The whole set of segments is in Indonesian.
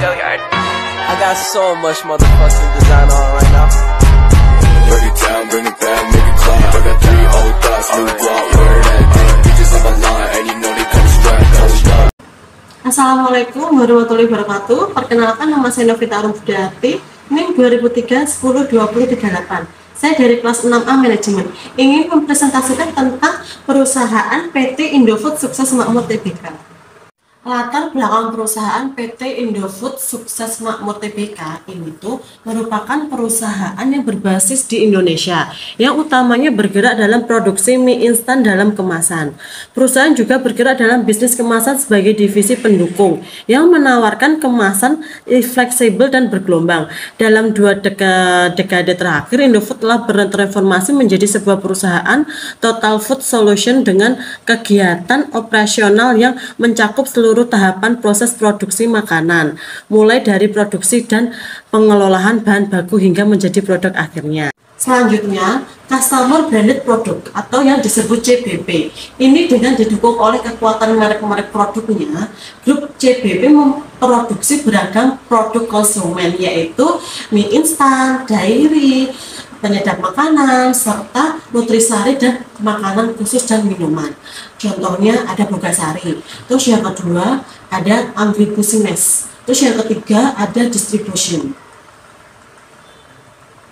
I got so much motherfucking design on right now. Break it down, bring it back, make it clap. I got 3 old thoughts, new guap, wear that thing. Bitches on my line, and you know they come strapped. Assalamualaikum warahmatullahi wabarakatuh. Perkenalkan, nama saya Novita Arumbudiati, NIM 2003-10-2038. Saya dari kelas 6A Manajemen. Ingin mempresentasikan tentang perusahaan PT Indofood Sukses Makmur Tbk. Latar belakang perusahaan PT Indofood Sukses Makmur Tbk ini tuh merupakan perusahaan yang berbasis di Indonesia, yang utamanya bergerak dalam produksi mie instan dalam kemasan. Perusahaan juga bergerak dalam bisnis kemasan sebagai divisi pendukung yang menawarkan kemasan fleksibel dan bergelombang. Dalam 2 dekade terakhir, Indofood telah bertransformasi menjadi sebuah perusahaan total food solution dengan kegiatan operasional yang mencakup seluruh tahapan proses produksi makanan, mulai dari produksi dan pengelolaan bahan baku hingga menjadi produk akhirnya. Selanjutnya, Customer Branded Product atau yang disebut CBP. Ini dengan didukung oleh kekuatan merek-merek produknya, grup CBP memproduksi beragam produk konsumen, yaitu mie instan, dairy, penyedap makanan, serta nutrisari dan makanan khusus dan minuman. Contohnya ada Bogasari. Terus yang kedua ada Agribusines. Terus yang ketiga ada Distribution.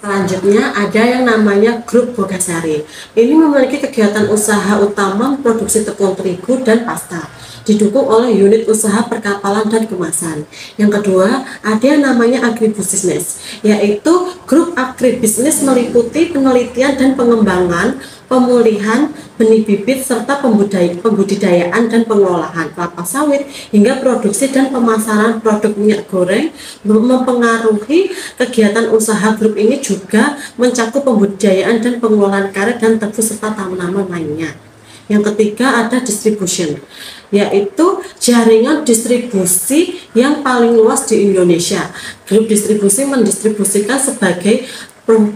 Selanjutnya ada yang namanya Grup Bogasari. Ini memiliki kegiatan usaha utama produksi tepung terigu dan pasta, didukung oleh unit usaha perkapalan dan kemasan. Yang kedua, ada yang namanya Agribusines, yaitu grup agribisnis meliputi penelitian dan pengembangan, pemulihan benih bibit, serta pembudidayaan dan pengelolaan kelapa sawit, hingga produksi dan pemasaran produk minyak goreng. Mempengaruhi kegiatan usaha grup ini juga mencakup pembudidayaan dan pengelolaan karet dan tebu serta tanaman lainnya. Yang ketiga ada Distribution, yaitu jaringan distribusi yang paling luas di Indonesia. Grup distribusi mendistribusikan sebagai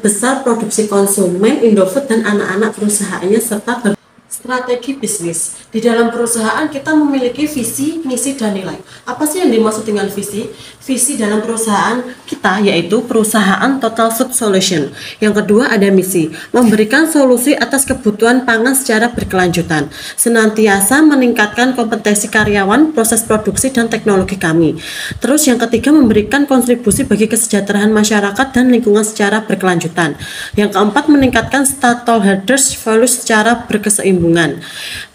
besar produksi konsumen Indofood dan anak-anak perusahaannya serta strategi bisnis. Di dalam perusahaan kita memiliki visi, misi, dan nilai. Apa sih yang dimaksud dengan visi? Visi dalam perusahaan kita yaitu perusahaan total food solution. Yang kedua ada misi, memberikan solusi atas kebutuhan pangan secara berkelanjutan, senantiasa meningkatkan kompetensi karyawan, proses produksi, dan teknologi kami. Terus yang ketiga memberikan kontribusi bagi kesejahteraan masyarakat dan lingkungan secara berkelanjutan. Yang keempat meningkatkan stakeholders value secara berkeseimbangan.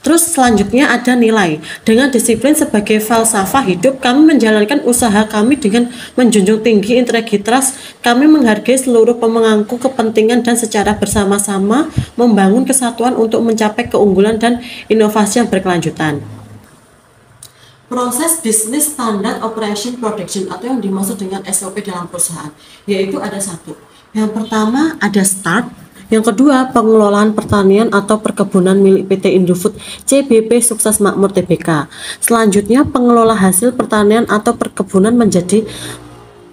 Terus selanjutnya ada nilai. Dengan disiplin sebagai falsafah hidup, kami menjalankan usaha kami dengan menjunjung tinggi integritas. Kami menghargai seluruh pemangku kepentingan dan secara bersama-sama membangun kesatuan untuk mencapai keunggulan dan inovasi yang berkelanjutan. Proses bisnis standar operation production atau yang dimaksud dengan SOP dalam perusahaan, yaitu ada 1. Yang pertama ada start. Yang kedua, pengelolaan pertanian atau perkebunan milik PT Indofood CBP Sukses Makmur Tbk. Selanjutnya, pengelola hasil pertanian atau perkebunan menjadi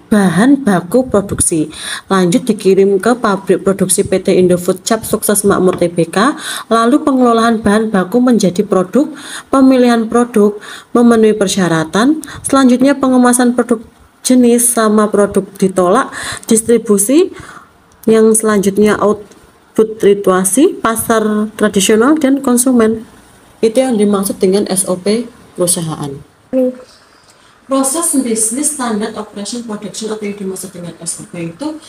bahan baku produksi. Lanjut dikirim ke pabrik produksi PT Indofood Cap Sukses Makmur Tbk. Lalu pengelolaan bahan baku menjadi produk, pemilihan produk, memenuhi persyaratan. Selanjutnya pengemasan produk jenis sama produk ditolak, distribusi. Yang selanjutnya situasi, pasar tradisional, dan konsumen. Itu yang dimaksud dengan SOP perusahaan. Proses bisnis standard operation production atau yang dimaksud dengan SOP itu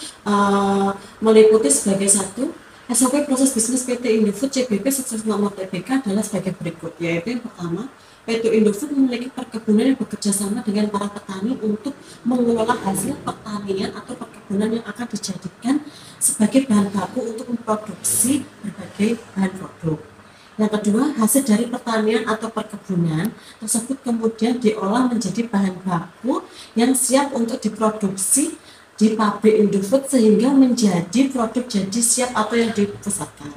meliputi sebagai 1. SOP proses bisnis PT Indofood CBP Sukses Makmur Tbk adalah sebagai berikut, yaitu yang pertama, PT Indofood memiliki perkebunan yang bekerja sama dengan para petani untuk mengelola hasil pertanian atau perkebunan yang akan dijadikan sebagai bahan baku untuk memproduksi berbagai bahan produk. Yang kedua, hasil dari pertanian atau perkebunan tersebut kemudian diolah menjadi bahan baku yang siap untuk diproduksi di pabrik Indofood sehingga menjadi produk jadi siap atau yang dipusatkan.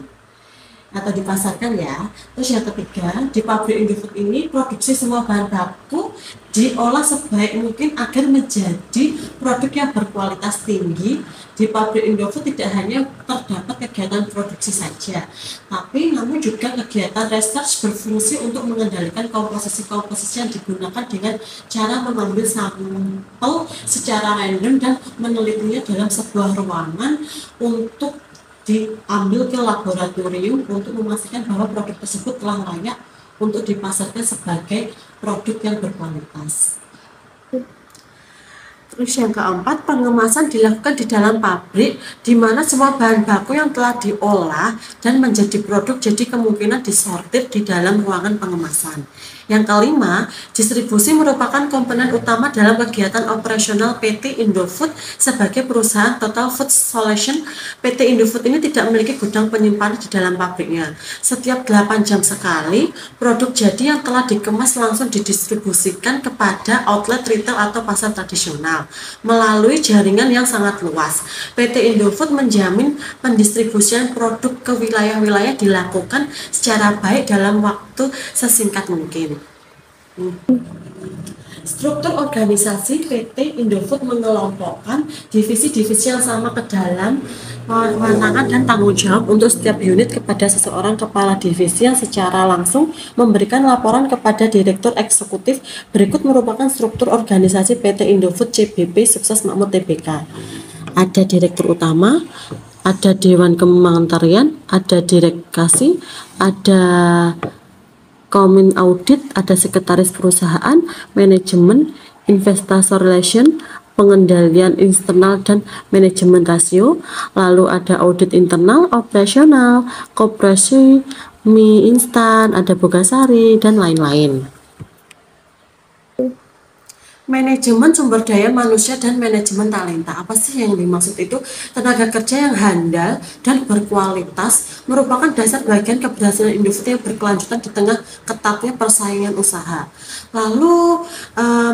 atau dipasarkan ya. Terus yang ketiga, di pabrik Indofood ini produksi semua bahan baku diolah sebaik mungkin agar menjadi produk yang berkualitas tinggi. Di pabrik Indofood tidak hanya terdapat kegiatan produksi saja, tapi namun juga kegiatan research berfungsi untuk mengendalikan komposisi-komposisi yang digunakan dengan cara mengambil sampel secara random dan menelitinya dalam sebuah ruangan untuk diambil ke laboratorium untuk memastikan bahwa produk tersebut telah layak untuk dipasarkan sebagai produk yang berkualitas. Terus yang keempat, pengemasan dilakukan di dalam pabrik, di mana semua bahan baku yang telah diolah dan menjadi produk jadi kemungkinan disortir di dalam ruangan pengemasan. Yang kelima, distribusi merupakan komponen utama dalam kegiatan operasional PT Indofood sebagai perusahaan Total Food Solution. PT Indofood ini tidak memiliki gudang penyimpanan di dalam pabriknya. Setiap 8 jam sekali, produk jadi yang telah dikemas langsung didistribusikan kepada outlet retail atau pasar tradisional melalui jaringan yang sangat luas. PT Indofood menjamin pendistribusian produk ke wilayah-wilayah dilakukan secara baik dalam waktu sesingkat mungkin. Struktur organisasi PT Indofood mengelompokkan divisi-divisi yang sama ke dalam kewenangan dan tanggung jawab untuk setiap unit kepada seseorang kepala divisi yang secara langsung memberikan laporan kepada Direktur Eksekutif. Berikut merupakan struktur organisasi PT Indofood CBP Sukses Makmur Tbk. Ada Direktur Utama, ada Dewan Kementerian, ada Direkasi, ada Komin Audit, ada Sekretaris Perusahaan, Manajemen, Investor Relation, Pengendalian Internal dan Manajemen Rasio, lalu ada Audit Internal, Operasional, Koperasi, Mie Instan, ada Bogasari, dan lain-lain. Manajemen sumber daya manusia dan manajemen talenta. Apa sih yang dimaksud itu? Tenaga kerja yang handal dan berkualitas merupakan dasar bagian keberhasilan Indofood yang berkelanjutan di tengah ketatnya persaingan usaha. Lalu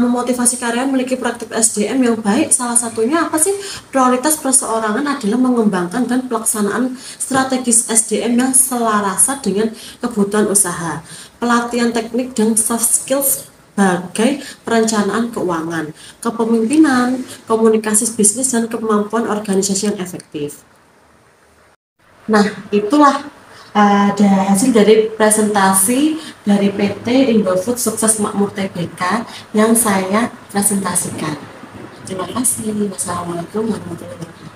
memotivasi karyawan memiliki praktik SDM yang baik. Salah satunya apa sih? Prioritas perseorangan adalah mengembangkan dan pelaksanaan strategis SDM yang selarasa dengan kebutuhan usaha. Pelatihan teknik dan soft skills sebagai perencanaan keuangan, kepemimpinan, komunikasi bisnis, dan kemampuan organisasi yang efektif. Nah, itulah hasil dari presentasi dari PT Indofood Sukses Makmur Tbk yang saya presentasikan. Terima kasih. Wassalamualaikum warahmatullahi wabarakatuh.